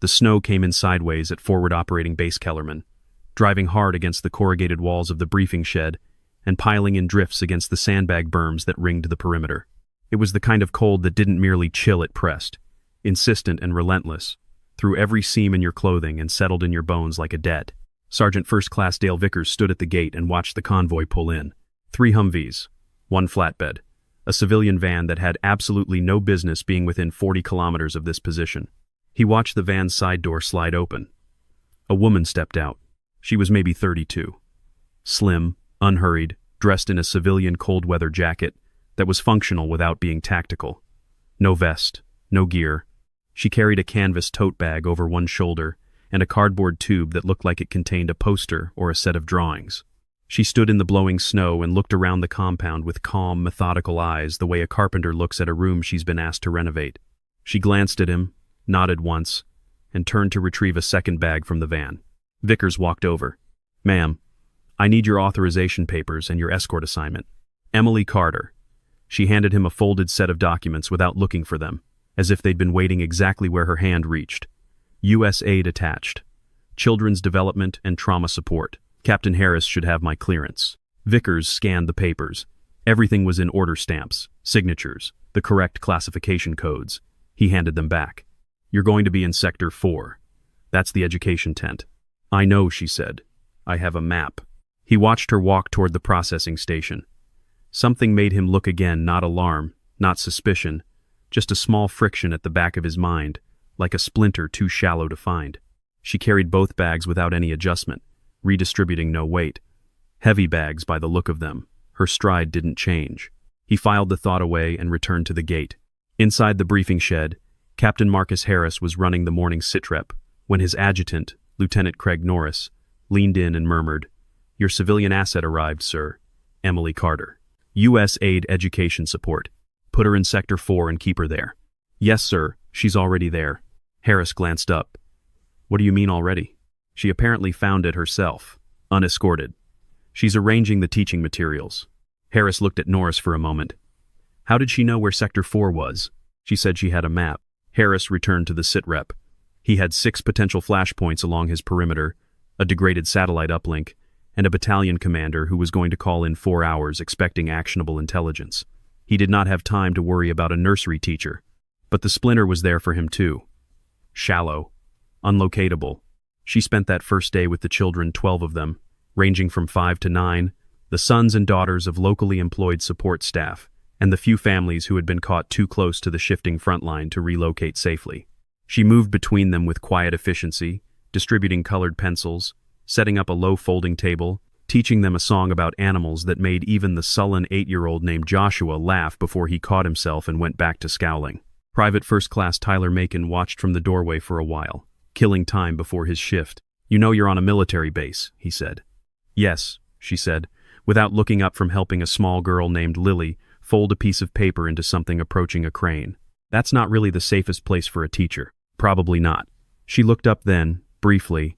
The snow came in sideways at forward operating base Kellerman, driving hard against the corrugated walls of the briefing shed and piling in drifts against the sandbag berms that ringed the perimeter. It was the kind of cold that didn't merely chill, it pressed, insistent and relentless, through every seam in your clothing and settled in your bones like a debt. Sergeant First Class Dale Vickers stood at the gate and watched the convoy pull in. 3 Humvees, 1 flatbed, a civilian van that had absolutely no business being within 40 kilometers of this position. He watched the van's side door slide open. A woman stepped out. She was maybe 32. Slim, unhurried, dressed in a civilian cold-weather jacket that was functional without being tactical. No vest, no gear. She carried a canvas tote bag over one shoulder and a cardboard tube that looked like it contained a poster or a set of drawings. She stood in the blowing snow and looked around the compound with calm, methodical eyes, the way a carpenter looks at a room she's been asked to renovate. She glanced at him, nodded once, and turned to retrieve a second bag from the van. Vickers walked over. "Ma'am, I need your authorization papers and your escort assignment. Emily Carter." She handed him a folded set of documents without looking for them, as if they'd been waiting exactly where her hand reached. U.S. aid attached. Children's development and trauma support. Captain Harris should have my clearance. Vickers scanned the papers. Everything was in order stamps, signatures, the correct classification codes. He handed them back. "You're going to be in Sector 4. That's the education tent." "I know," she said. "I have a map." He watched her walk toward the processing station. Something made him look again, not alarm, not suspicion, just a small friction at the back of his mind, like a splinter too shallow to find. She carried both bags without any adjustment, redistributing no weight. Heavy bags by the look of them. Her stride didn't change. He filed the thought away and returned to the gate. Inside the briefing shed, Captain Marcus Harris was running the morning sitrep when his adjutant, Lieutenant Craig Norris, leaned in and murmured, "Your civilian asset arrived, sir. Emily Carter. U.S. aid education support. Put her in Sector 4 and keep her there." "Yes, sir. She's already there." Harris glanced up. "What do you mean already?" "She apparently found it herself, unescorted. She's arranging the teaching materials." Harris looked at Norris for a moment. "How did she know where Sector 4 was?" "She said she had a map." Harris returned to the sitrep. He had 6 potential flashpoints along his perimeter, a degraded satellite uplink, and a battalion commander who was going to call in 4 hours expecting actionable intelligence. He did not have time to worry about a nursery teacher. But the splinter was there for him too. Shallow. Unlocatable. She spent that first day with the children, 12 of them, ranging from 5 to 9, the sons and daughters of locally employed support staff, and the few families who had been caught too close to the shifting front line to relocate safely. She moved between them with quiet efficiency, distributing colored pencils, setting up a low folding table, teaching them a song about animals that made even the sullen 8-year-old named Joshua laugh before he caught himself and went back to scowling. Private First Class Tyler Macon watched from the doorway for a while, killing time before his shift. "You know you're on a military base," he said. "Yes," she said, without looking up from helping a small girl named Lily fold a piece of paper into something approaching a crane. "That's not really the safest place for a teacher." "Probably not." She looked up then, briefly,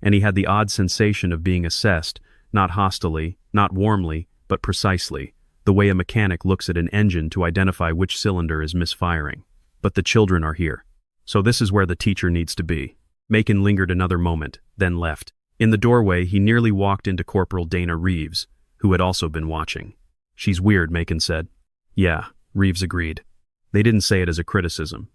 and he had the odd sensation of being assessed, not hostilely, not warmly, but precisely, the way a mechanic looks at an engine to identify which cylinder is misfiring. "But the children are here. So this is where the teacher needs to be." Macon lingered another moment, then left. In the doorway, he nearly walked into Corporal Dana Reeves, who had also been watching. "She's weird," Macon said. "Yeah," Reeves agreed. They didn't say it as a criticism.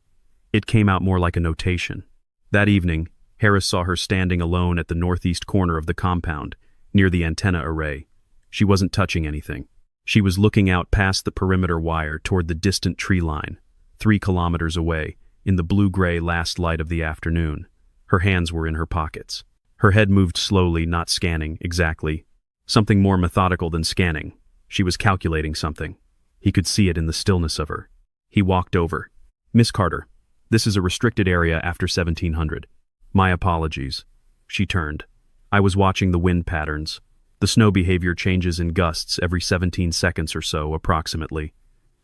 It came out more like a notation. That evening, Harris saw her standing alone at the northeast corner of the compound, near the antenna array. She wasn't touching anything. She was looking out past the perimeter wire toward the distant tree line, 3 kilometers away, in the blue-gray last light of the afternoon. Her hands were in her pockets. Her head moved slowly, not scanning, exactly. Something more methodical than scanning. She was calculating something. He could see it in the stillness of her. He walked over. "Miss Carter, this is a restricted area after 1700. My apologies." She turned. "I was watching the wind patterns. The snow behavior changes in gusts every 17 seconds or so, approximately.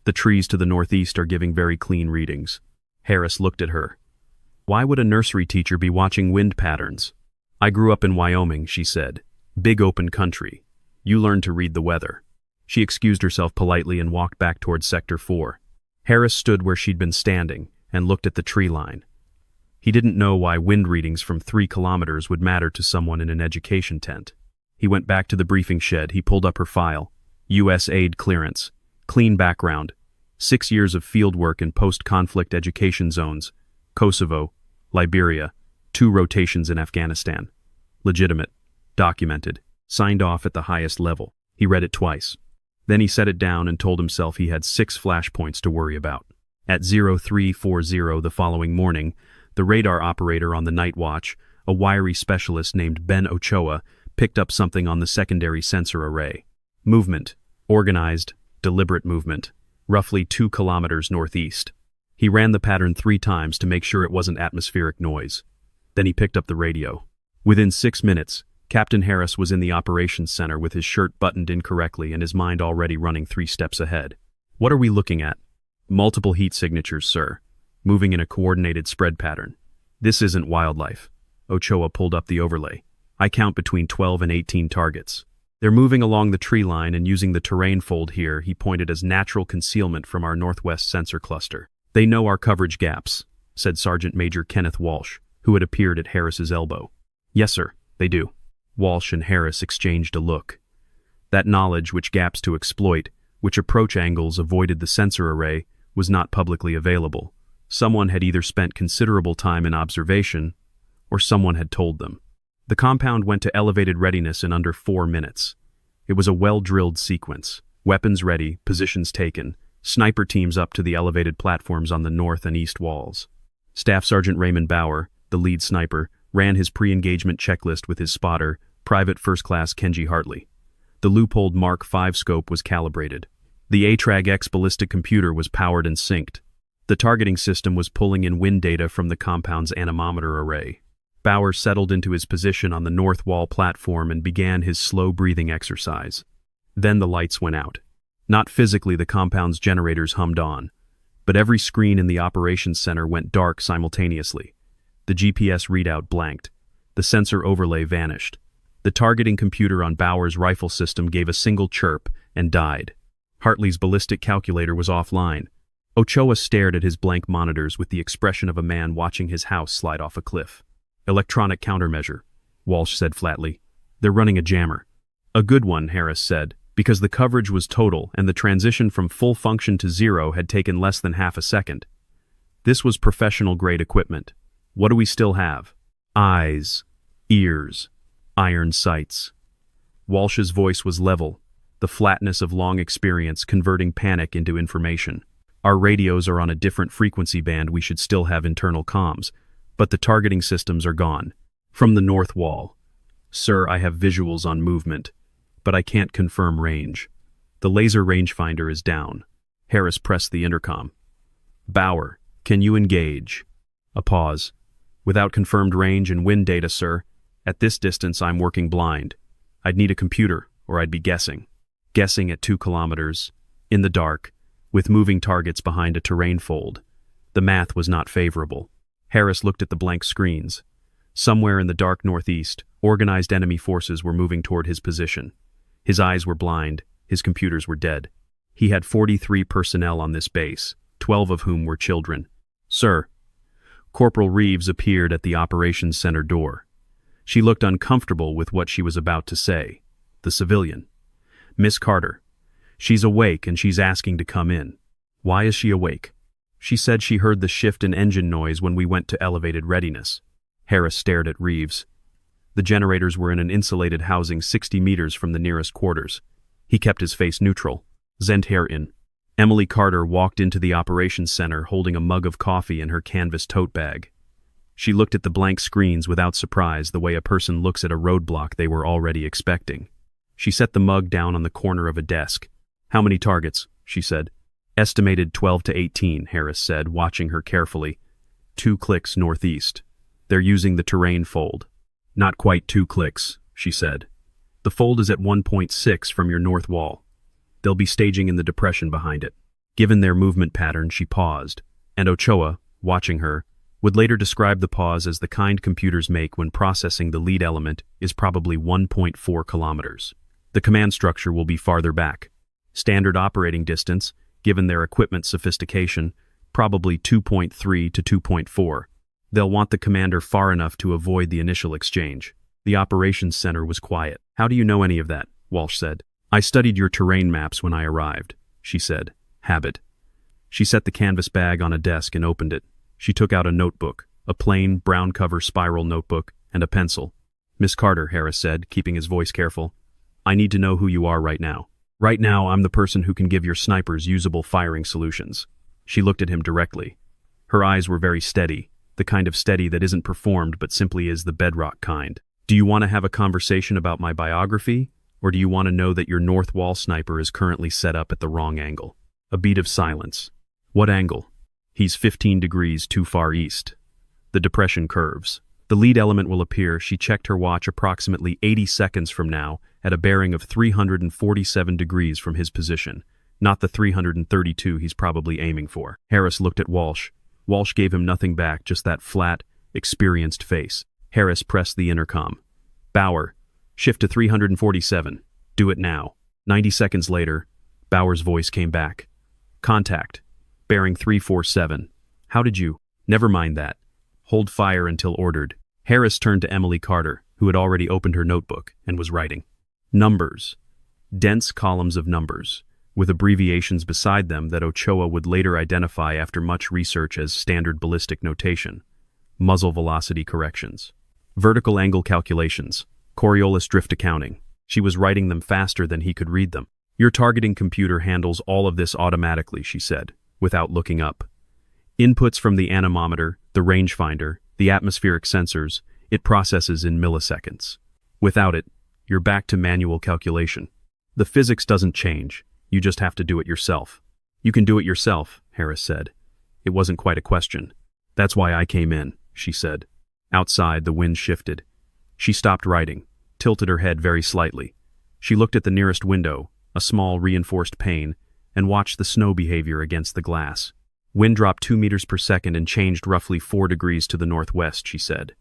The trees to the northeast are giving very clean readings." Harris looked at her. "Why would a nursery teacher be watching wind patterns?" "I grew up in Wyoming," she said. "Big open country. You learn to read the weather." She excused herself politely and walked back towards Sector 4. Harris stood where she'd been standing and looked at the tree line. He didn't know why wind readings from 3 kilometers would matter to someone in an education tent. He went back to the briefing shed. He pulled up her file. U.S. aid clearance. Clean background. 6 years of field work in post-conflict education zones. Kosovo, Liberia, 2 rotations in Afghanistan. Legitimate. Documented. Signed off at the highest level. He read it twice. Then he set it down and told himself he had 6 flashpoints to worry about. At 0340 the following morning, the radar operator on the night watch, a wiry specialist named Ben Ochoa, picked up something on the secondary sensor array. Movement. Organized, deliberate movement. Roughly 2 kilometers northeast. He ran the pattern 3 times to make sure it wasn't atmospheric noise. Then he picked up the radio. Within 6 minutes, Captain Harris was in the operations center with his shirt buttoned incorrectly and his mind already running 3 steps ahead. What are we looking at? Multiple heat signatures, sir. Moving in a coordinated spread pattern. This isn't wildlife. Ochoa pulled up the overlay. I count between 12 and 18 targets. They're moving along the tree line and using the terrain fold here he pointed as natural concealment from our northwest sensor cluster. They know our coverage gaps, said Sergeant Major Kenneth Walsh, who had appeared at Harris's elbow. Yes, sir, they do. Walsh and Harris exchanged a look. That knowledge which gaps to exploit, which approach angles avoided the sensor array, was not publicly available. Someone had either spent considerable time in observation, or someone had told them. The compound went to elevated readiness in under 4 minutes. It was a well-drilled sequence. Weapons ready, positions taken, sniper teams up to the elevated platforms on the north and east walls. Staff Sergeant Raymond Bauer, the lead sniper, ran his pre-engagement checklist with his spotter, Private First Class Kenji Hartley. The loopholed Mark V scope was calibrated. The ATRAG-X ballistic computer was powered and synced. The targeting system was pulling in wind data from the compound's anemometer array. Bauer settled into his position on the north wall platform and began his slow breathing exercise. Then the lights went out. Not physically, the compound's generators hummed on, but every screen in the operations center went dark simultaneously. The GPS readout blanked. The sensor overlay vanished. The targeting computer on Bauer's rifle system gave a single chirp and died. Hartley's ballistic calculator was offline. Ochoa stared at his blank monitors with the expression of a man watching his house slide off a cliff. Electronic countermeasure, Walsh said flatly. They're running a jammer. A good one, Harris said, because the coverage was total and the transition from full function to 0 had taken less than half a second. This was professional-grade equipment. What do we still have? Eyes, ears, iron sights. Walsh's voice was level, the flatness of long experience converting panic into information. Our radios are on a different frequency band. We should still have internal comms, but the targeting systems are gone. From the north wall. Sir, I have visuals on movement, but I can't confirm range. The laser rangefinder is down. Harris pressed the intercom. Bauer, can you engage? A pause. Without confirmed range and wind data, sir. At this distance, I'm working blind. I'd need a computer, or I'd be guessing. Guessing at 2 kilometers, in the dark, with moving targets behind a terrain fold. The math was not favorable. Harris looked at the blank screens. Somewhere in the dark northeast, organized enemy forces were moving toward his position. His eyes were blind, his computers were dead. He had 43 personnel on this base, 12 of whom were children. Sir. Corporal Reeves appeared at the operations center door. She looked uncomfortable with what she was about to say. The civilian. Miss Carter. She's awake and she's asking to come in. Why is she awake? She said she heard the shift in engine noise when we went to elevated readiness. Harris stared at Reeves. The generators were in an insulated housing 60 meters from the nearest quarters. He kept his face neutral. Sind her in. Emily Carter walked into the operations center holding a mug of coffee in her canvas tote bag. She looked at the blank screens without surprise, the way a person looks at a roadblock they were already expecting. She set the mug down on the corner of a desk. How many targets? She said. Estimated 12 to 18, Harris said, watching her carefully. 2 clicks northeast. They're using the terrain fold. Not quite 2 clicks, she said. The fold is at 1.6 from your north wall. They'll be staging in the depression behind it. Given their movement pattern, she paused, and Ochoa, watching her, would later describe the pause as the kind computers make when processing the lead element is probably 1.4 kilometers. The command structure will be farther back. Standard operating distance, given their equipment sophistication, probably 2.3 to 2.4. They'll want the commander far enough to avoid the initial exchange. The operations center was quiet. How do you know any of that? Walsh said. I studied your terrain maps when I arrived, she said. Habit. She set the canvas bag on a desk and opened it. She took out a notebook, a plain, brown cover spiral notebook, and a pencil. Miss Carter, Harris said, keeping his voice careful. I need to know who you are right now. Right now, I'm the person who can give your snipers usable firing solutions. She looked at him directly. Her eyes were very steady, the kind of steady that isn't performed but simply is the bedrock kind. Do you want to have a conversation about my biography, or do you want to know that your north wall sniper is currently set up at the wrong angle? A beat of silence. What angle? He's 15 degrees too far east. The depression curves. The lead element will appear, she checked her watch, approximately 80 seconds from now, at a bearing of 347 degrees from his position, not the 332 he's probably aiming for. Harris looked at Walsh. Walsh gave him nothing back, just that flat, experienced face. Harris pressed the intercom. Bauer, shift to 347. Do it now. 90 seconds later, Bauer's voice came back. Contact. Bearing 347. How did you? Never mind that. Hold fire until ordered. Harris turned to Emily Carter, who had already opened her notebook and was writing. Numbers. Dense columns of numbers, with abbreviations beside them that Ochoa would later identify after much research as standard ballistic notation. Muzzle velocity corrections. Vertical angle calculations. Coriolis drift accounting. She was writing them faster than he could read them. Your targeting computer handles all of this automatically, she said, without looking up. Inputs from the anemometer, the rangefinder, the atmospheric sensors, it processes in milliseconds. Without it, you're back to manual calculation. The physics doesn't change, you just have to do it yourself. You can do it yourself, Harris said. It wasn't quite a question. That's why I came in, she said. Outside, the wind shifted. She stopped writing, tilted her head very slightly. She looked at the nearest window, a small reinforced pane, and watched the snow behavior against the glass. Wind dropped 2 meters per second and changed roughly 4 degrees to the northwest, she said.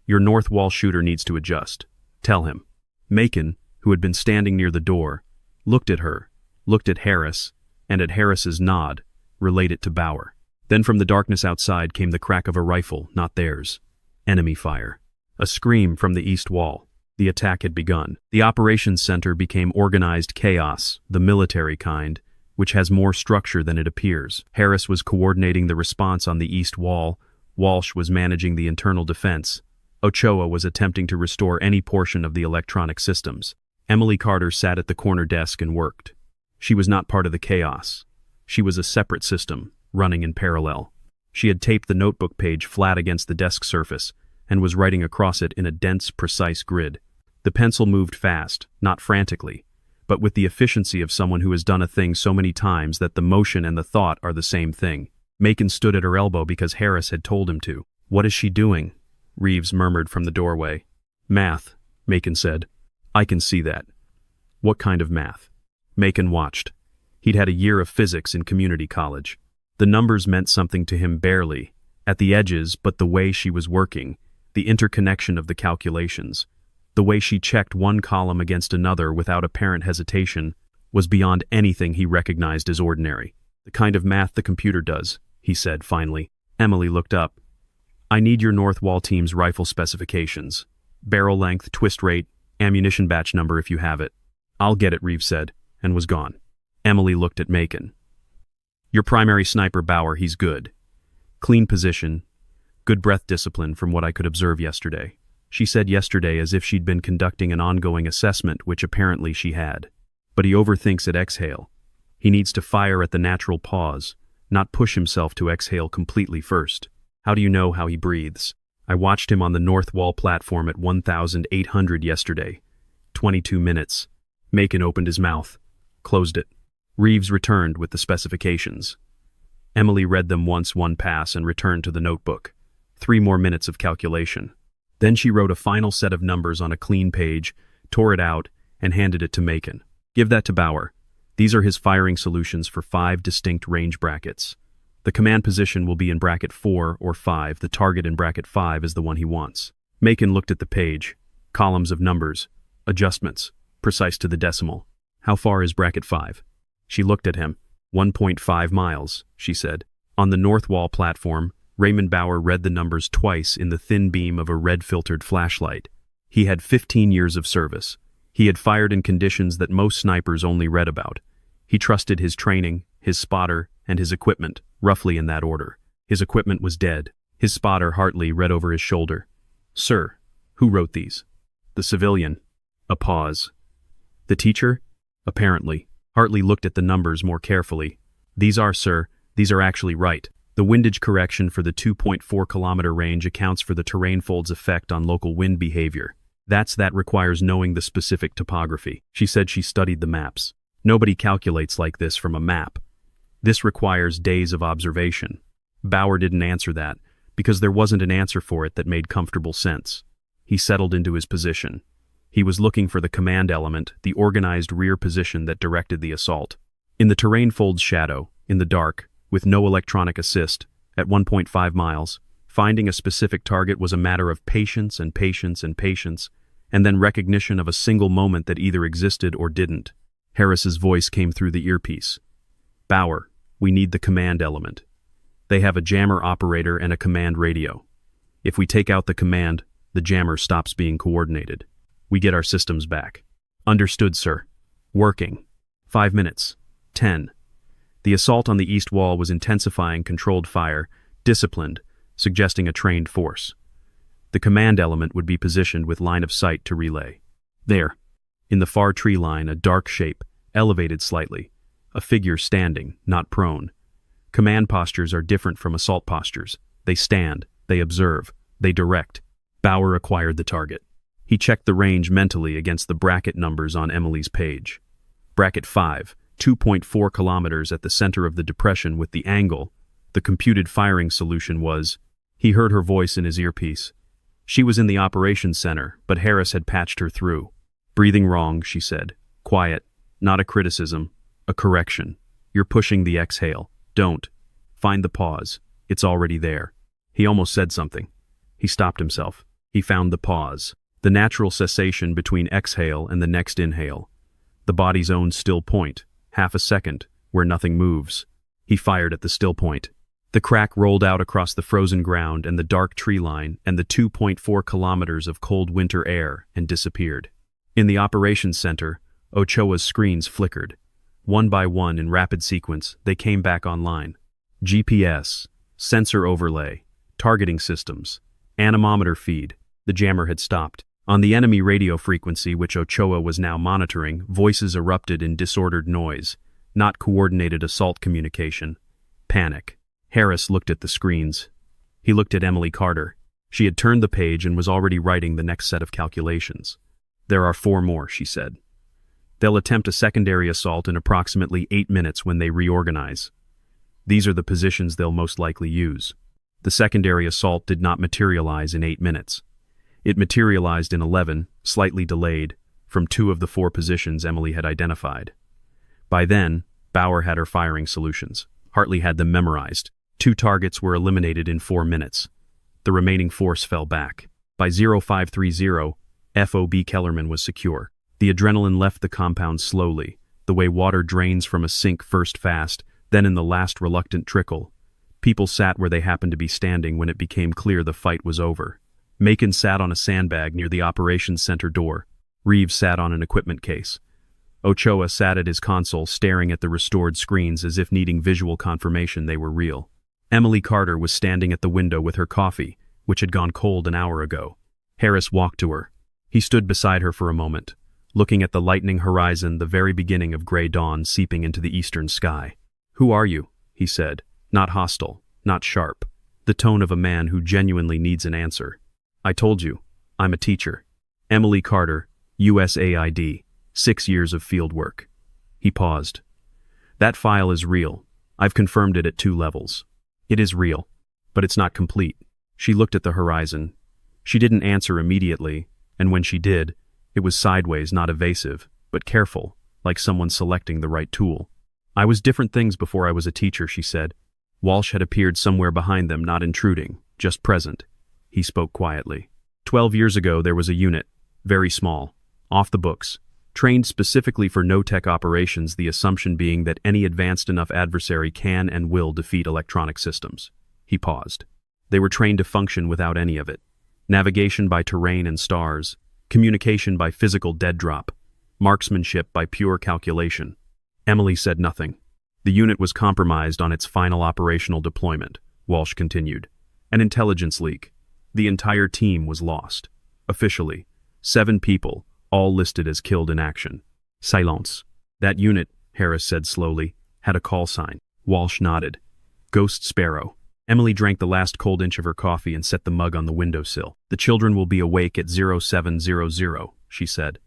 Your north wall shooter needs to adjust. Tell him. Macon, who had been standing near the door, looked at her, looked at Harris, and at Harris's nod, relayed it to Bauer. Then from the darkness outside came the crack of a rifle, not theirs. Enemy fire. A scream from the east wall. The attack had begun. The operations center became organized chaos, the military kind, which has more structure than it appears. Harris was coordinating the response on the east wall. Walsh was managing the internal defense. Ochoa was attempting to restore any portion of the electronic systems. Emily Carter sat at the corner desk and worked. She was not part of the chaos. She was a separate system, running in parallel. She had taped the notebook page flat against the desk surface and was writing across it in a dense, precise grid. The pencil moved fast, not frantically, but with the efficiency of someone who has done a thing so many times that the motion and the thought are the same thing. Macon stood at her elbow because Harris had told him to. What is she doing? Reeves murmured from the doorway. Math, Macon said. I can see that. What kind of math? Macon watched. He'd had a year of physics in community college. The numbers meant something to him barely, at the edges, but the way she was working, the interconnection of the calculations, the way she checked one column against another without apparent hesitation, was beyond anything he recognized as ordinary. The kind of math the computer does, he said finally. Emily looked up. I need your north wall team's rifle specifications. Barrel length, twist rate, ammunition batch number if you have it. I'll get it, Reeves said, and was gone. Emily looked at Macon. Your primary sniper, Bauer, he's good. Clean position, good breath discipline from what I could observe yesterday. She said yesterday as if she'd been conducting an ongoing assessment, which apparently she had. But he overthinks at exhale. He needs to fire at the natural pause, not push himself to exhale completely first. How do you know how he breathes? I watched him on the north wall platform at 1,800 yesterday. 22 minutes. Macon opened his mouth, closed it. Reeves returned with the specifications. Emily read them once one pass and returned to the notebook. 3 more minutes of calculation. Then she wrote a final set of numbers on a clean page, tore it out, and handed it to Macon. Give that to Bauer. These are his firing solutions for 5 distinct range brackets. The command position will be in bracket 4 or 5. The target in bracket 5 is the one he wants. Macon looked at the page. Columns of numbers. Adjustments. Precise to the decimal. How far is bracket 5? She looked at him. 1.5 miles, she said. On the north wall platform, Raymond Bauer read the numbers twice in the thin beam of a red-filtered flashlight. He had 15 years of service. He had fired in conditions that most snipers only read about. He trusted his training, his spotter, and his equipment, roughly in that order. His equipment was dead. His spotter, Hartley, read over his shoulder. "Sir, who wrote these?" "The civilian." A pause. "The teacher?" "Apparently." Hartley looked at the numbers more carefully. "These are, sir, these are actually right. The windage correction for the 2.4-kilometer range accounts for the terrain fold's effect on local wind behavior. That requires knowing the specific topography." She said she studied the maps. "Nobody calculates like this from a map. This requires days of observation." Bauer didn't answer that, because there wasn't an answer for it that made comfortable sense. He settled into his position. He was looking for the command element, the organized rear position that directed the assault. In the terrain fold's shadow, in the dark, with no electronic assist, at 1.5 miles, finding a specific target was a matter of patience and patience and patience, and then recognition of a single moment that either existed or didn't. Harris's voice came through the earpiece. "Bauer, we need the command element. They have a jammer operator and a command radio. If we take out the command, the jammer stops being coordinated. We get our systems back." "Understood, sir." "Working." 5 minutes. 10. The assault on the east wall was intensifying controlled fire, disciplined, suggesting a trained force. The command element would be positioned with line of sight to relay. There, in the far tree line, a dark shape, elevated slightly, a figure standing, not prone. Command postures are different from assault postures. They stand, they observe, they direct. Bauer acquired the target. He checked the range mentally against the bracket numbers on Emily's page. Bracket 5, 2.4 kilometers at the center of the depression with the angle. The computed firing solution was... He heard her voice in his earpiece. She was in the operations center, but Harris had patched her through. "Breathing wrong," she said. "Quiet. Not a criticism. A correction. You're pushing the exhale. Don't. Find the pause. It's already there." He almost said something. He stopped himself. He found the pause. The natural cessation between exhale and the next inhale. The body's own still point. Half a second, where nothing moves. He fired at the still point. The crack rolled out across the frozen ground and the dark tree line and the 2.4 kilometers of cold winter air and disappeared. In the operations center, Ochoa's screens flickered. One by one, in rapid sequence, they came back online. GPS, sensor overlay, targeting systems, anemometer feed. The jammer had stopped. On the enemy radio frequency, which Ochoa was now monitoring, voices erupted in disordered noise, not coordinated assault communication. Panic. Harris looked at the screens. He looked at Emily Carter. She had turned the page and was already writing the next set of calculations. "There are 4 more," she said. "They'll attempt a secondary assault in approximately 8 minutes when they reorganize. These are the positions they'll most likely use." The secondary assault did not materialize in 8 minutes. It materialized in 11, slightly delayed, from 2 of the 4 positions Emily had identified. By then, Bauer had her firing solutions. Hartley had them memorized. 2 targets were eliminated in 4 minutes. The remaining force fell back. By 0530, FOB Kellerman was secure. The adrenaline left the compound slowly, the way water drains from a sink, first fast, then in the last reluctant trickle. People sat where they happened to be standing when it became clear the fight was over. Macon sat on a sandbag near the operations center door. Reeves sat on an equipment case. Ochoa sat at his console staring at the restored screens as if needing visual confirmation they were real. Emily Carter was standing at the window with her coffee, which had gone cold an hour ago. Harris walked to her. He stood beside her for a moment, looking at the lightening horizon, the very beginning of gray dawn seeping into the eastern sky. "Who are you?" he said, not hostile, not sharp, the tone of a man who genuinely needs an answer. "I told you, I'm a teacher. Emily Carter, USAID, 6 years of field work." He paused. "That file is real. I've confirmed it at 2 levels. It is real, but it's not complete." She looked at the horizon. She didn't answer immediately, and when she did, it was sideways, not evasive, but careful, like someone selecting the right tool. "I was different things before I was a teacher," she said. Walsh had appeared somewhere behind them, not intruding, just present. He spoke quietly. 12 years ago, there was a unit, very small, off the books, trained specifically for no-tech operations, the assumption being that any advanced enough adversary can and will defeat electronic systems." He paused. They were trained to function without any of it. Navigation by terrain and stars, communication by physical dead drop, marksmanship by pure calculation. Emily said nothing. The unit was compromised on its final operational deployment, Walsh continued. An intelligence leak. The entire team was lost. Officially, 7 people, all listed as killed in action. Silence. That unit, Harris said slowly, had a call sign. Walsh nodded. Ghost Sparrow. Emily drank the last cold inch of her coffee and set the mug on the windowsill. The children will be awake at 0700, she said.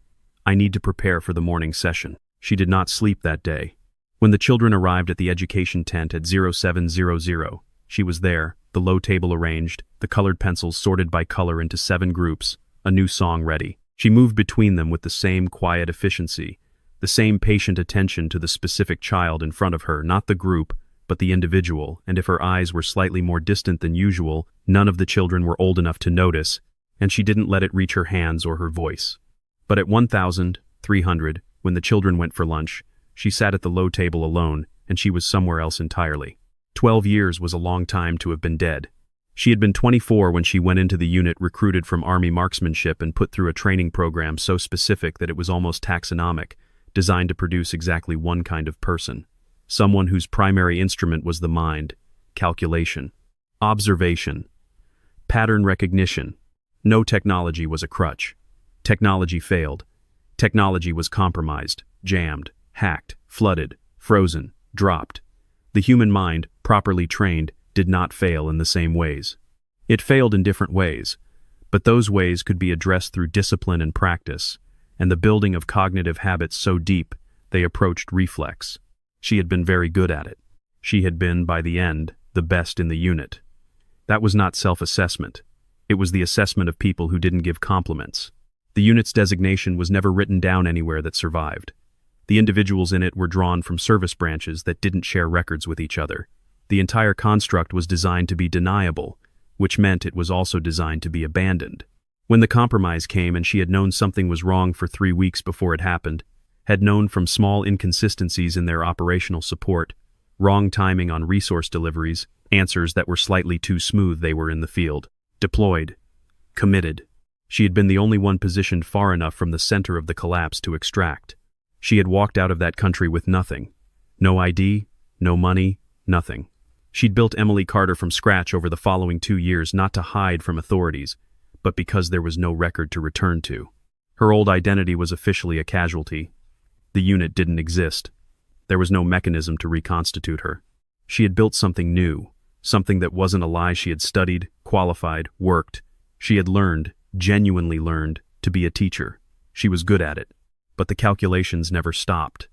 I need to prepare for the morning session. She did not sleep that day. When the children arrived at the education tent at 0700, she was there, the low table arranged, the colored pencils sorted by color into 7 groups, a new song ready. She moved between them with the same quiet efficiency, the same patient attention to the specific child in front of her, not the group, but the individual, and if her eyes were slightly more distant than usual, none of the children were old enough to notice, and she didn't let it reach her hands or her voice. But at 1300, when the children went for lunch, she sat at the low table alone, and she was somewhere else entirely. 12 years was a long time to have been dead. She had been 24 when she went into the unit recruited from Army marksmanship and put through a training program so specific that it was almost taxonomic, designed to produce exactly one kind of person. Someone whose primary instrument was the mind, calculation, observation, pattern recognition. No technology was a crutch. Technology failed. Technology was compromised, jammed, hacked, flooded, frozen, dropped. The human mind, properly trained, did not fail in the same ways. It failed in different ways, but those ways could be addressed through discipline and practice, and the building of cognitive habits so deep they approached reflex. She had been very good at it. She had been, by the end, the best in the unit. That was not self-assessment. It was the assessment of people who didn't give compliments. The unit's designation was never written down anywhere that survived. The individuals in it were drawn from service branches that didn't share records with each other. The entire construct was designed to be deniable, which meant it was also designed to be abandoned. When the compromise came and she had known something was wrong for 3 weeks before it happened, had known from small inconsistencies in their operational support, wrong timing on resource deliveries, answers that were slightly too smooth they were in the field, deployed, committed. She had been the only one positioned far enough from the center of the collapse to extract. She had walked out of that country with nothing. No ID, no money, nothing. She'd built Emily Carter from scratch over the following 2 years not to hide from authorities, but because there was no record to return to. Her old identity was officially a casualty. The unit didn't exist. There was no mechanism to reconstitute her. She had built something new, something that wasn't a lie. She had studied, qualified, worked. She had learned, genuinely learned, to be a teacher. She was good at it. But the calculations never stopped.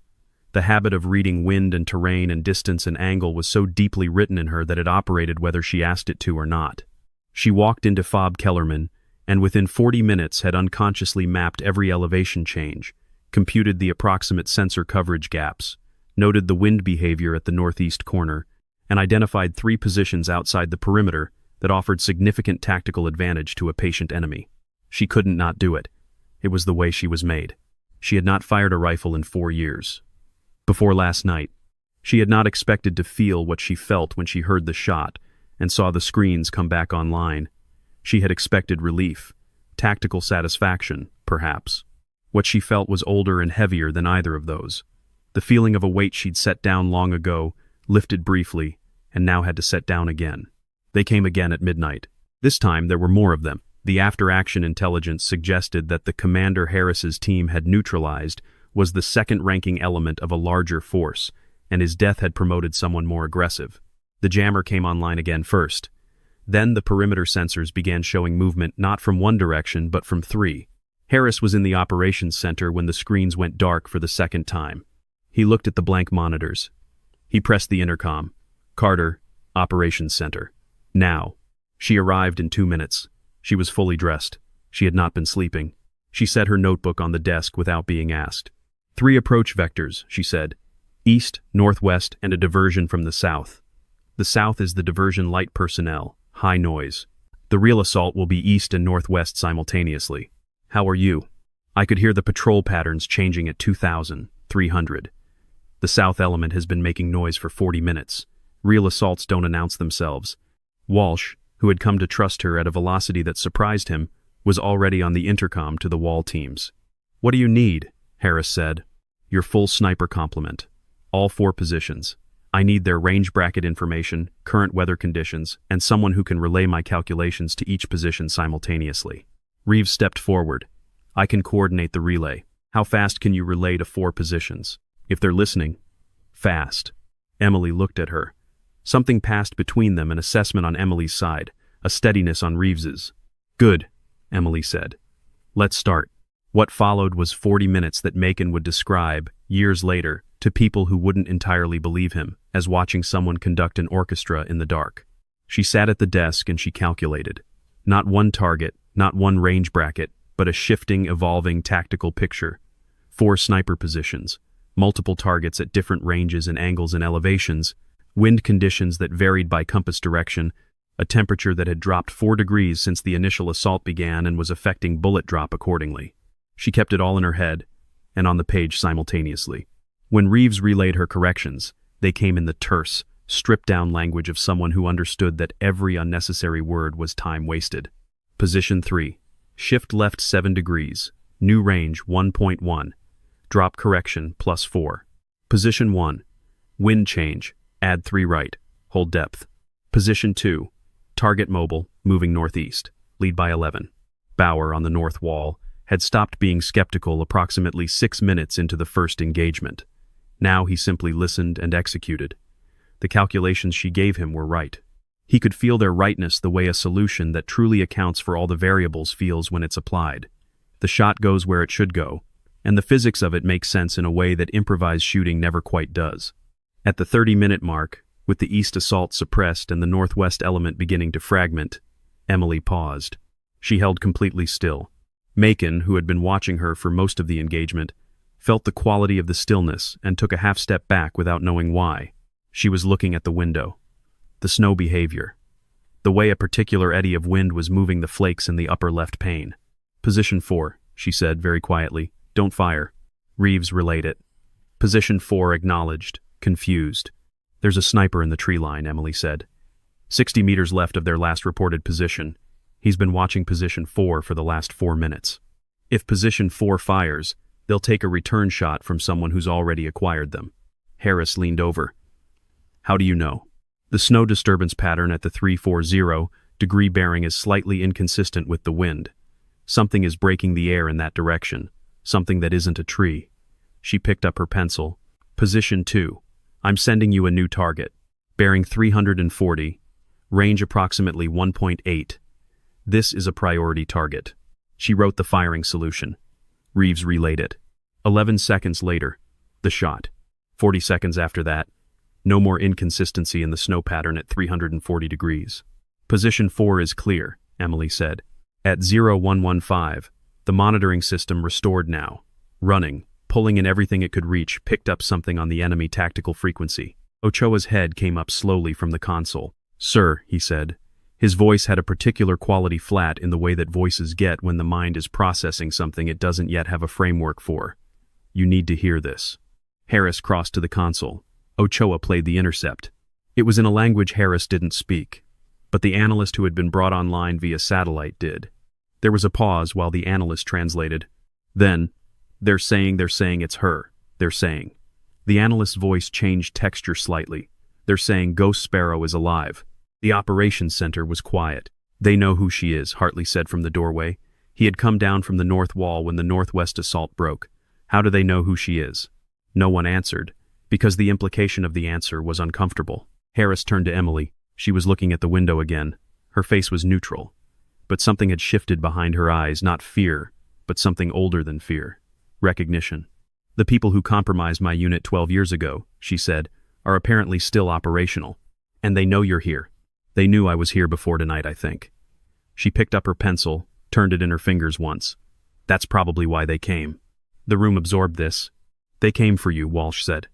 The habit of reading wind and terrain and distance and angle was so deeply written in her that it operated whether she asked it to or not. She walked into Fob Kellerman, and within 40 minutes had unconsciously mapped every elevation change, computed the approximate sensor coverage gaps, noted the wind behavior at the northeast corner, and identified 3 positions outside the perimeter that offered significant tactical advantage to a patient enemy. She couldn't not do it. It was the way she was made. She had not fired a rifle in 4 years. Before last night, she had not expected to feel what she felt when she heard the shot and saw the screens come back online. She had expected relief, tactical satisfaction, perhaps. What she felt was older and heavier than either of those. The feeling of a weight she'd set down long ago, lifted briefly, and now had to set down again. They came again at midnight. This time there were more of them. The after-action intelligence suggested that the Commander Harris's team had neutralized was the second-ranking element of a larger force, and his death had promoted someone more aggressive. The jammer came online again first. Then the perimeter sensors began showing movement not from one direction but from 3. Harris was in the operations center when the screens went dark for the second time. He looked at the blank monitors. He pressed the intercom. Carter, operations center. Now. She arrived in 2 minutes. She was fully dressed. She had not been sleeping. She set her notebook on the desk without being asked. 3 approach vectors, she said. East, northwest, and a diversion from the south. The south is the diversion light personnel, high noise. The real assault will be east and northwest simultaneously. How are you? I could hear the patrol patterns changing at 2,300. The south element has been making noise for 40 minutes. Real assaults don't announce themselves. Walsh, who had come to trust her at a velocity that surprised him, was already on the intercom to the wall teams. "What do you need?" Harris said. "Your full sniper complement. All 4 positions. I need their range bracket information, current weather conditions, and someone who can relay my calculations to each position simultaneously." Reeves stepped forward. "I can coordinate the relay. How fast can you relay to 4 positions? If they're listening." "Fast." Emily looked at her. Something passed between them, an assessment on Emily's side, a steadiness on Reeves's. "Good," Emily said. "Let's start." What followed was 40 minutes that Macon would describe, years later, to people who wouldn't entirely believe him, as watching someone conduct an orchestra in the dark. She sat at the desk and she calculated. Not one target, not one range bracket, but a shifting, evolving tactical picture. 4 sniper positions, multiple targets at different ranges and angles and elevations, wind conditions that varied by compass direction, a temperature that had dropped 4 degrees since the initial assault began and was affecting bullet drop accordingly. She kept it all in her head and on the page simultaneously. When Reeves relayed her corrections, they came in the terse, stripped-down language of someone who understood that every unnecessary word was time wasted. Position 3. Shift left 7 degrees. New range 1.1. Drop correction +4. Position 1. Wind change. Add 3 right. Hold depth. Position 2. Target mobile, moving northeast. Lead by 11. Bauer, on the north wall, had stopped being skeptical approximately 6 minutes into the first engagement. Now he simply listened and executed. The calculations she gave him were right. He could feel their rightness the way a solution that truly accounts for all the variables feels when it's applied. The shot goes where it should go, and the physics of it makes sense in a way that improvised shooting never quite does. At the 30-minute mark, with the east assault suppressed and the northwest element beginning to fragment, Emily paused. She held completely still. Macon, who had been watching her for most of the engagement, felt the quality of the stillness and took a half step back without knowing why. She was looking at the window. The snow behavior. The way a particular eddy of wind was moving the flakes in the upper left pane. "Position 4, she said very quietly. "Don't fire." Reeves relayed it. Position 4 acknowledged, confused. "There's a sniper in the tree line," Emily said. 60 meters left of their last reported position. He's been watching Position 4 for the last 4 minutes. If Position 4 fires, they'll take a return shot from someone who's already acquired them. Harris leaned over. "How do you know?" "The snow disturbance pattern at the 340-degree bearing is slightly inconsistent with the wind. Something is breaking the air in that direction, something that isn't a tree." She picked up her pencil. "Position 2. I'm sending you a new target. Bearing 340, range approximately 1.8. This is a priority target." She wrote the firing solution. Reeves relayed it. 11 seconds later, the shot. 40 seconds after that, no more inconsistency in the snow pattern at 340 degrees. "Position 4 is clear," Emily said. At 0115, the monitoring system restored now. Running, pulling in everything it could reach, picked up something on the enemy tactical frequency. Ochoa's head came up slowly from the console. "Sir," he said. His voice had a particular quality, flat in the way that voices get when the mind is processing something it doesn't yet have a framework for. "You need to hear this." Harris crossed to the console. Ochoa played the intercept. It was in a language Harris didn't speak, but the analyst who had been brought online via satellite did. There was a pause while the analyst translated. Then, they're saying it's her. They're saying. The analyst's voice changed texture slightly. "They're saying Ghost Sparrow is alive." The operations center was quiet. "They know who she is," Hartley said from the doorway. He had come down from the north wall when the northwest assault broke. "How do they know who she is?" No one answered, because the implication of the answer was uncomfortable. Harris turned to Emily. She was looking at the window again. Her face was neutral. But something had shifted behind her eyes, not fear, but something older than fear. Recognition. "The people who compromised my unit 12 years ago," she said, "are apparently still operational. And they know you're here. They knew I was here before tonight, I think." She picked up her pencil, turned it in her fingers once. "That's probably why they came." The room absorbed this. "They came for you," Walsh said.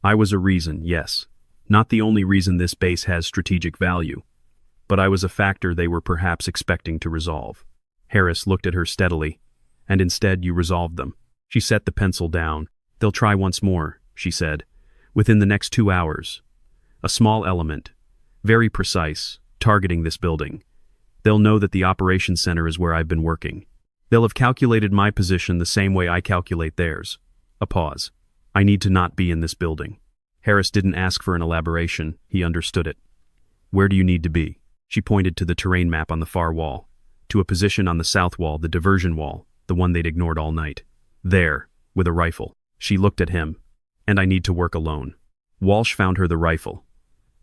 "I was a reason, yes. Not the only reason this base has strategic value. But I was a factor they were perhaps expecting to resolve." Harris looked at her steadily. "And instead you resolved them." She set the pencil down. "They'll try once more," she said. "Within the next 2 hours. A small element, very precise, targeting this building. They'll know that the operations center is where I've been working. They'll have calculated my position the same way I calculate theirs. A pause. I need to not be in this building. Harris didn't ask for an elaboration, he understood it. Where do you need to be? She pointed to the terrain map on the far wall. To a position on the south wall, the diversion wall, the one they'd ignored all night. There, with a rifle. She looked at him. And I need to work alone. Walsh found her the rifle.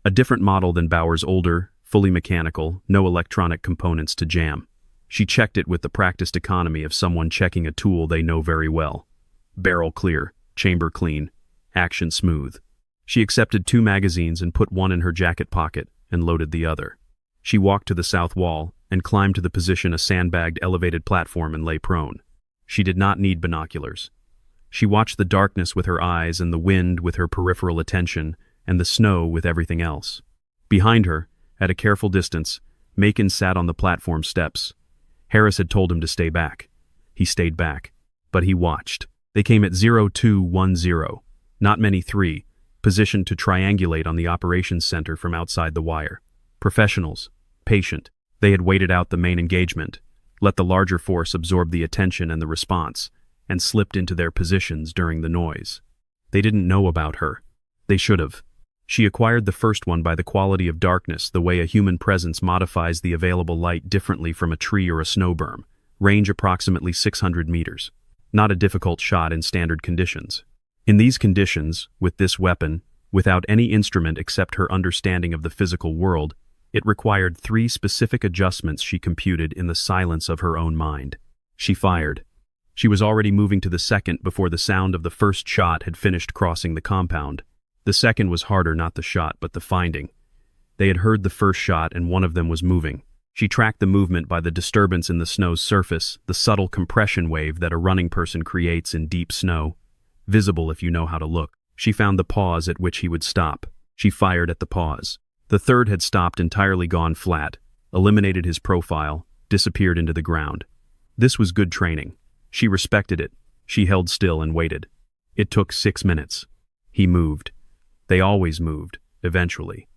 A different model than Bauer's older, fully mechanical, no electronic components to jam. She checked it with the practiced economy of someone checking a tool they know very well. Barrel clear, chamber clean, action smooth. She accepted 2 magazines and put one in her jacket pocket and loaded the other. She walked to the south wall and climbed to the position a sandbagged elevated platform and lay prone. She did not need binoculars. She watched the darkness with her eyes and the wind with her peripheral attention and the snow with everything else. Behind her, at a careful distance, Macon sat on the platform steps. Harris had told him to stay back. He stayed back. But he watched. They came at 0210, not many 3, positioned to triangulate on the operations center from outside the wire. Professionals, patient. They had waited out the main engagement, let the larger force absorb the attention and the response, and slipped into their positions during the noise. They didn't know about her. They should have. She acquired the first one by the quality of darkness, the way a human presence modifies the available light differently from a tree or a snow berm, range approximately 600 meters. Not a difficult shot in standard conditions. In these conditions, with this weapon, without any instrument except her understanding of the physical world, it required 3 specific adjustments she computed in the silence of her own mind. She fired. She was already moving to the second before the sound of the first shot had finished crossing the compound. The second was harder, not the shot, but the finding. They had heard the first shot and one of them was moving. She tracked the movement by the disturbance in the snow's surface, the subtle compression wave that a running person creates in deep snow. Visible if you know how to look. She found the pause at which he would stop. She fired at the pause. The third had stopped, entirely gone flat, eliminated his profile, disappeared into the ground. This was good training. She respected it. She held still and waited. It took 6 minutes. He moved. They always moved, eventually.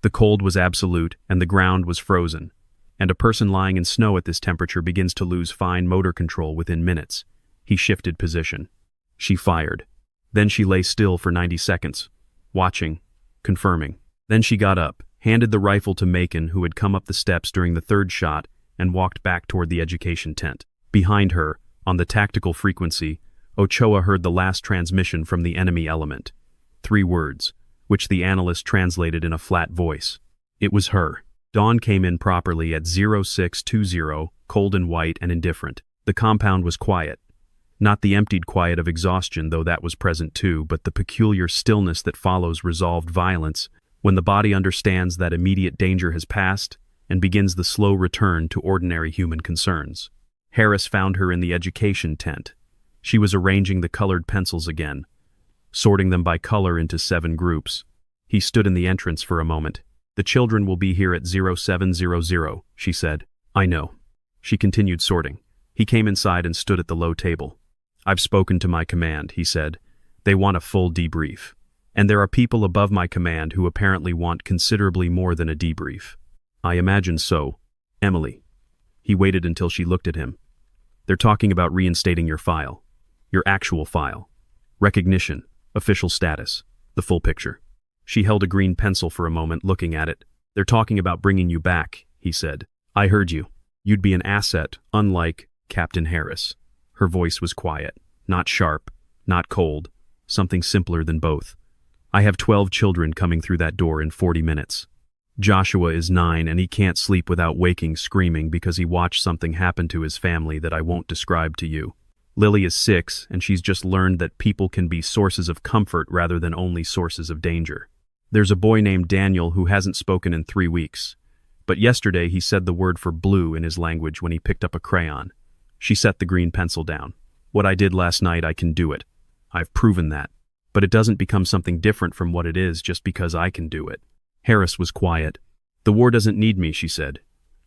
The cold was absolute and the ground was frozen. And a person lying in snow at this temperature begins to lose fine motor control within minutes. He shifted position. She fired. Then she lay still for 90 seconds, watching, confirming. Then she got up, handed the rifle to Macon, who had come up the steps during the third shot, and walked back toward the education tent. Behind her, on the tactical frequency, Ochoa heard the last transmission from the enemy element. 3 words, which the analyst translated in a flat voice. It was her. Dawn came in properly at 0620, cold and white and indifferent. The compound was quiet. Not the emptied quiet of exhaustion, though that was present too, but the peculiar stillness that follows resolved violence, when the body understands that immediate danger has passed and begins the slow return to ordinary human concerns. Harris found her in the education tent. She was arranging the colored pencils again, sorting them by color into 7 groups. He stood in the entrance for a moment. The children will be here at 0700, she said. I know. She continued sorting. He came inside and stood at the low table. I've spoken to my command, he said. They want a full debrief. And there are people above my command who apparently want considerably more than a debrief. I imagine so. Emily. He waited until she looked at him. They're talking about reinstating your file. Your actual file. Recognition. Official status. The full picture. She held a green pencil for a moment, looking at it. They're talking about bringing you back, he said. I heard you. You'd be an asset, unlike Captain Harris. Her voice was quiet. Not sharp. Not cold. Something simpler than both. I have 12 children coming through that door in 40 minutes. Joshua is 9 and he can't sleep without waking screaming because he watched something happen to his family that I won't describe to you. Lily is 6 and she's just learned that people can be sources of comfort rather than only sources of danger. There's a boy named Daniel who hasn't spoken in 3 weeks. But yesterday he said the word for blue in his language when he picked up a crayon. She set the green pencil down. What I did last night, I can do it. I've proven that. But it doesn't become something different from what it is just because I can do it. Harris was quiet. The war doesn't need me, she said.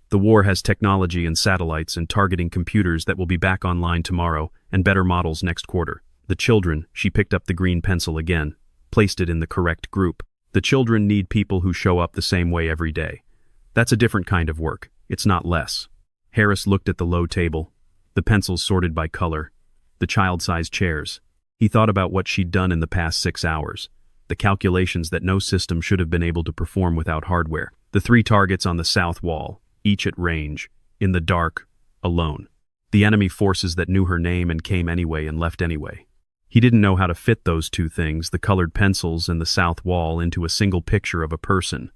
The war has technology and satellites and targeting computers that will be back online tomorrow and better models next quarter. The children, she picked up the green pencil again, placed it in the correct group. The children need people who show up the same way every day. That's a different kind of work. It's not less. Harris looked at the low table, the pencils sorted by color, the child-sized chairs. He thought about what she'd done in the past 6 hours, the calculations that no system should have been able to perform without hardware. The 3 targets on the south wall, each at range, in the dark, alone. The enemy forces that knew her name and came anyway and left anyway. He didn't know how to fit those 2 things, the colored pencils and the south wall, into a single picture of a person.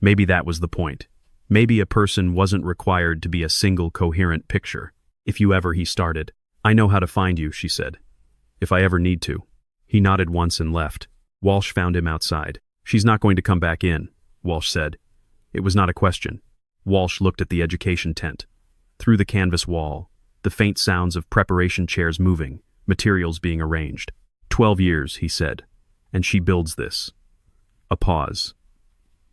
Maybe that was the point. Maybe a person wasn't required to be a single coherent picture. If you ever, he started. I know how to find you, she said. If I ever need to. He nodded once and left. Walsh found him outside. She's not going to come back in, Walsh said. It was not a question. Walsh looked at the education tent. Through the canvas wall, the faint sounds of preparation chairs moving, materials being arranged. 12 years, he said, and she builds this. A pause.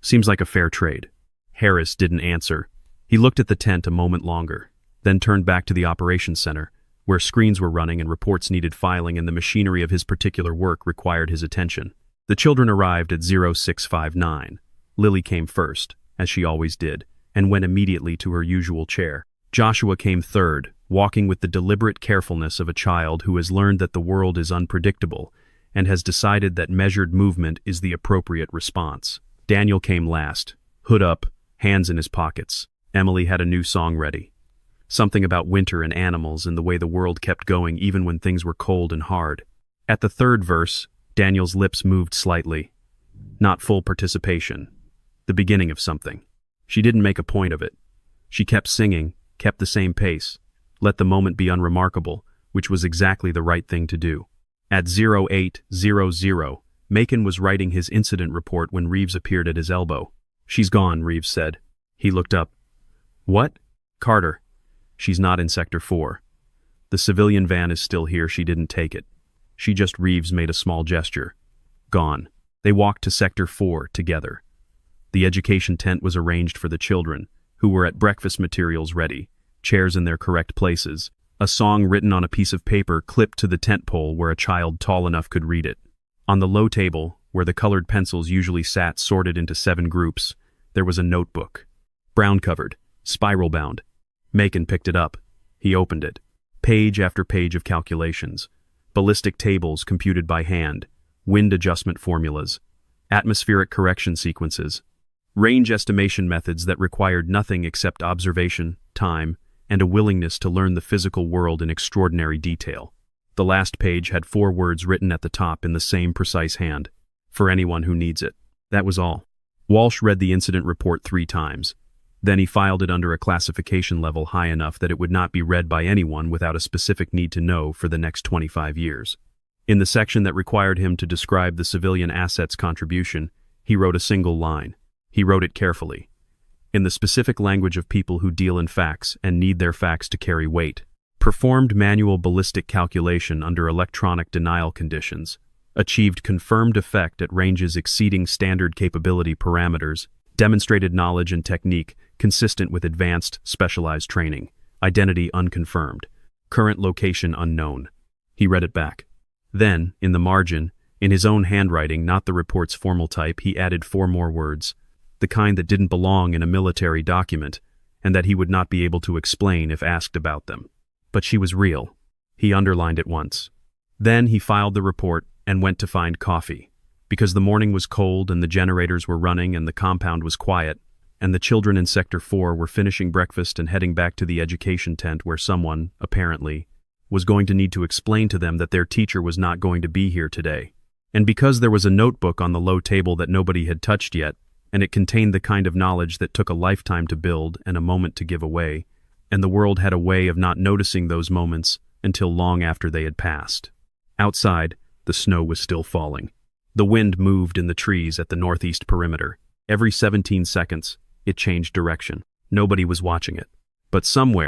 Seems like a fair trade. Harris didn't answer. He looked at the tent a moment longer, then turned back to the operations center, where screens were running and reports needed filing and the machinery of his particular work required his attention. The children arrived at 0659. Lily came first, as she always did, and went immediately to her usual chair. Joshua came third, walking with the deliberate carefulness of a child who has learned that the world is unpredictable and has decided that measured movement is the appropriate response. Daniel came last, hood up, hands in his pockets. Emily had a new song ready. Something about winter and animals and the way the world kept going even when things were cold and hard. At the 3rd verse, Daniel's lips moved slightly. Not full participation. The beginning of something. She didn't make a point of it. She kept singing, kept the same pace, let the moment be unremarkable, which was exactly the right thing to do. At 0800, Macon was writing his incident report when Reeves appeared at his elbow. She's gone, Reeves said. He looked up. What? Carter. She's not in Sector 4. The civilian van is still here, she didn't take it. Reeves made a small gesture. Gone. They walked to Sector 4 together. The education tent was arranged for the children, who were at breakfast materials ready, chairs in their correct places, a song written on a piece of paper clipped to the tent pole where a child tall enough could read it. On the low table, where the colored pencils usually sat sorted into 7 groups, there was a notebook. Brown-covered, spiral-bound. Macon picked it up. He opened it. Page after page of calculations. Ballistic tables computed by hand. Wind adjustment formulas. Atmospheric correction sequences. Range estimation methods that required nothing except observation, time, and a willingness to learn the physical world in extraordinary detail. The last page had 4 words written at the top in the same precise hand. For anyone who needs it. That was all. Walsh read the incident report 3 times. Then he filed it under a classification level high enough that it would not be read by anyone without a specific need to know for the next 25 years. In the section that required him to describe the civilian assets contribution, he wrote a single line. He wrote it carefully. In the specific language of people who deal in facts and need their facts to carry weight. Performed manual ballistic calculation under electronic denial conditions. Achieved confirmed effect at ranges exceeding standard capability parameters. Demonstrated knowledge and technique consistent with advanced, specialized training. Identity unconfirmed. Current location unknown. He read it back. Then, in the margin, in his own handwriting, not the report's formal type, he added 4 more words. The kind that didn't belong in a military document, and that he would not be able to explain if asked about them. But she was real. He underlined it once. Then he filed the report and went to find coffee. Because the morning was cold and the generators were running and the compound was quiet, and the children in Sector 4 were finishing breakfast and heading back to the education tent where someone, apparently, was going to need to explain to them that their teacher was not going to be here today. And because there was a notebook on the low table that nobody had touched yet, and it contained the kind of knowledge that took a lifetime to build and a moment to give away, and the world had a way of not noticing those moments until long after they had passed. Outside, the snow was still falling. The wind moved in the trees at the northeast perimeter. Every 17 seconds, it changed direction. Nobody was watching it. But somewhere,